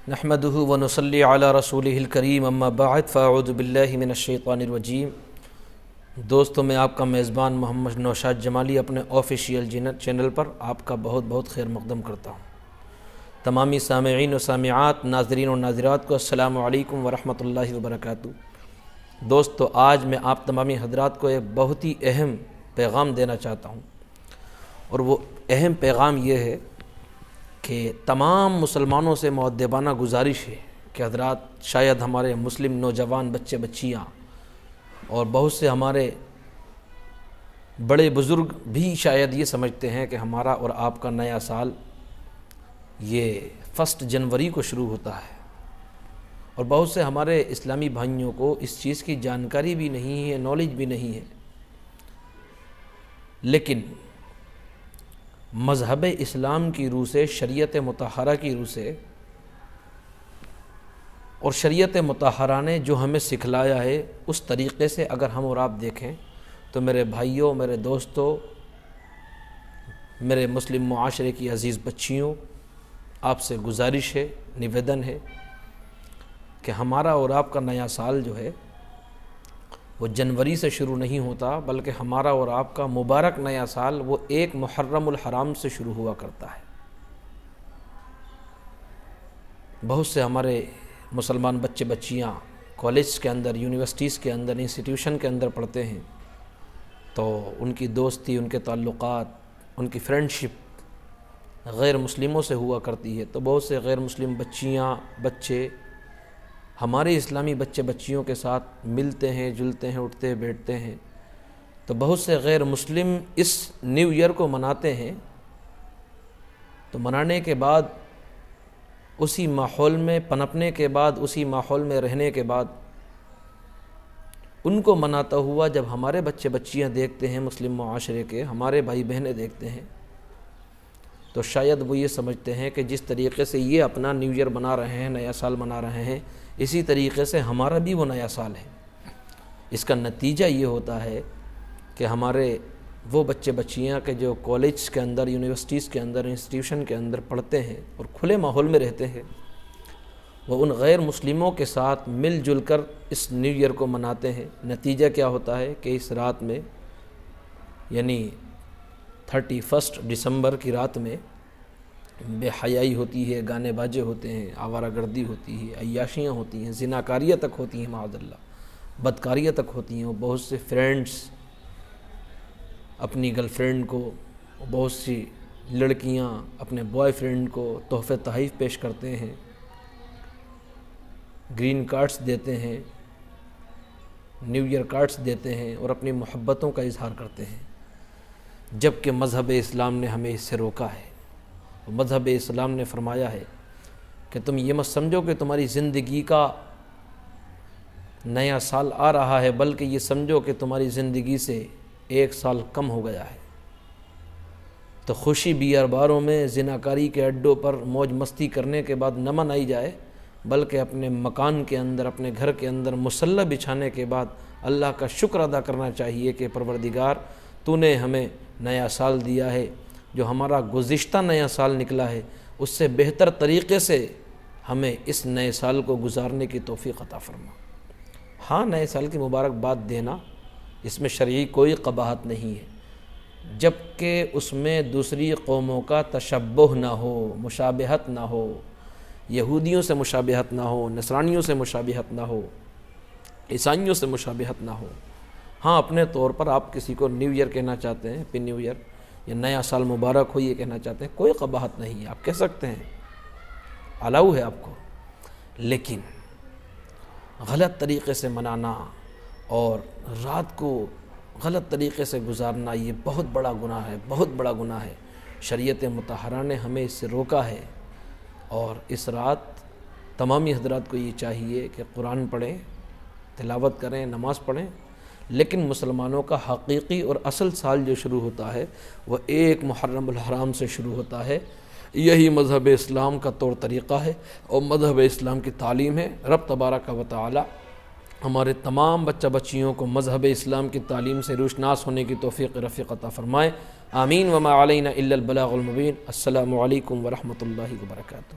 نحمده ونصلي على رسوله الكريم اما بعد فاعوذ باللہ من الشیطان الرجیم۔ دوستو، میں آپ کا میزبان محمد نوشاد جمالی اپنے آفیشیل چینل پر آپ کا بہت بہت خیر مقدم کرتا ہوں۔ تمامی سامعین و سامعات، ناظرین و ناظرات کو السلام علیکم ورحمۃ اللہ وبرکاتہ۔ دوستو، آج میں آپ تمامی حضرات کو ایک بہت ہی اہم پیغام دینا چاہتا ہوں، اور وہ اہم پیغام یہ ہے کہ تمام مسلمانوں سے مؤدبانہ گزارش ہے کہ حضرات، شاید ہمارے مسلم نوجوان بچے بچیاں اور بہت سے ہمارے بڑے بزرگ بھی شاید یہ سمجھتے ہیں کہ ہمارا اور آپ کا نیا سال یہ 1 جنوری کو شروع ہوتا ہے، اور بہت سے ہمارے اسلامی بھائیوں کو اس چیز کی جانکاری بھی نہیں ہے، نالج بھی نہیں ہے۔ لیکن مذہب اسلام کی روح سے، شریعت مطہرہ کی روح سے، اور شریعت مطہرہ نے جو ہمیں سکھلایا ہے اس طریقے سے اگر ہم اور آپ دیکھیں تو میرے بھائیوں، میرے دوستوں، میرے مسلم معاشرے کی عزیز بچیوں، آپ سے گزارش ہے، نویدن ہے کہ ہمارا اور آپ کا نیا سال جو ہے وہ جنوری سے شروع نہیں ہوتا، بلکہ ہمارا اور آپ کا مبارک نیا سال وہ 1 محرم الحرام سے شروع ہوا کرتا ہے۔ بہت سے ہمارے مسلمان بچے بچیاں کالج کے اندر، یونیورسٹیز کے اندر، انسٹیٹیوشن کے اندر پڑھتے ہیں، تو ان کی دوستی، ان کے تعلقات، ان کی فرینڈشپ غیر مسلموں سے ہوا کرتی ہے، تو بہت سے غیر مسلم بچیاں، بچے ہمارے اسلامی بچے بچیوں کے ساتھ ملتے ہیں، جلتے ہیں، اٹھتے بیٹھتے ہیں، تو بہت سے غیر مسلم اس نیو ایئر کو مناتے ہیں، تو منانے کے بعد، اسی ماحول میں پنپنے کے بعد، اسی ماحول میں رہنے کے بعد، ان کو مناتا ہوا جب ہمارے بچے بچیاں دیکھتے ہیں، مسلم معاشرے کے ہمارے بھائی بہنیں دیکھتے ہیں، تو شاید وہ یہ سمجھتے ہیں کہ جس طریقے سے یہ اپنا نیو ایئر منا رہے ہیں، نیا سال منا رہے ہیں، اسی طریقے سے ہمارا بھی وہ نیا سال ہے۔ اس کا نتیجہ یہ ہوتا ہے کہ ہمارے وہ بچے بچیاں کہ جو کالج کے اندر، یونیورسٹیز کے اندر، انسٹیٹیوشن کے اندر پڑھتے ہیں اور کھلے ماحول میں رہتے ہیں، وہ ان غیر مسلموں کے ساتھ مل جل کر اس نیو ایئر کو مناتے ہیں۔ نتیجہ کیا ہوتا ہے کہ اس رات میں، یعنی 31 دسمبر کی رات میں بے حیائی ہوتی ہے، گانے باجے ہوتے ہیں، آوارہ گردی ہوتی ہے، عیاشیاں ہوتی ہیں، زناکاریاں تک ہوتی ہیں، معاذ اللہ بدکاریاں تک ہوتی ہیں۔ اور بہت سے فرینڈز اپنی گرل فرینڈ کو، بہت سی لڑکیاں اپنے بوائے فرینڈ کو تحفے تحائف پیش کرتے ہیں، گرین کارڈز دیتے ہیں، نیو ایئر کارڈز دیتے ہیں، اور اپنی محبتوں کا اظہار کرتے ہیں، جبکہ مذہب اسلام نے ہمیں اس سے روکا ہے۔ مذہب اسلام نے فرمایا ہے کہ تم یہ مت سمجھو کہ تمہاری زندگی کا نیا سال آ رہا ہے، بلکہ یہ سمجھو کہ تمہاری زندگی سے 1 سال کم ہو گیا ہے۔ تو خوشی بیار باروں میں، زناکاری کے اڈوں پر موج مستی کرنے کے بعد نہ منائی جائے، بلکہ اپنے مکان کے اندر، اپنے گھر کے اندر مصلی بچھانے کے بعد اللہ کا شکر ادا کرنا چاہیے کہ پروردگار، تو نے ہمیں نیا سال دیا ہے، جو ہمارا گزشتہ نیا سال نکلا ہے اس سے بہتر طریقے سے ہمیں اس نئے سال کو گزارنے کی توفیق عطا فرما۔ ہاں، نئے سال کی مبارکباد دینا، اس میں شرعی کوئی قباحت نہیں ہے، جبکہ اس میں دوسری قوموں کا تشبہ نہ ہو، مشابہت نہ ہو، یہودیوں سے مشابہت نہ ہو، نصرانیوں سے مشابہت نہ ہو، عیسائیوں سے مشابہت نہ ہو۔ ہاں، اپنے طور پر آپ کسی کو نیو ایئر کہنا چاہتے ہیں، ہیپی نیو ایئر، یا نیا سال مبارک ہو یہ کہنا چاہتے ہیں، کوئی قباحت نہیں ہے، آپ کہہ سکتے ہیں، الاؤ ہے آپ کو۔ لیکن غلط طریقے سے منانا اور رات کو غلط طریقے سے گزارنا یہ بہت بڑا گناہ ہے، بہت بڑا گناہ ہے۔ شریعت مطہرہ نے ہمیں اس سے روکا ہے، اور اس رات تمامی حضرات کو یہ چاہیے کہ قرآن پڑھیں، تلاوت کریں، نماز پڑھیں، لیکن مسلمانوں کا حقیقی اور اصل سال جو شروع ہوتا ہے وہ 1 محرم الحرام سے شروع ہوتا ہے۔ یہی مذہب اسلام کا طور طریقہ ہے اور مذہب اسلام کی تعلیم ہے۔ رب تبارک و تعالی ہمارے تمام بچہ بچیوں کو مذہب اسلام کی تعلیم سے روشناس ہونے کی توفیق رفیق عطا فرمائے، آمین۔ وما علینا الا البلاغ المبین۔ السلام علیکم ورحمۃ اللہ وبرکاتہ۔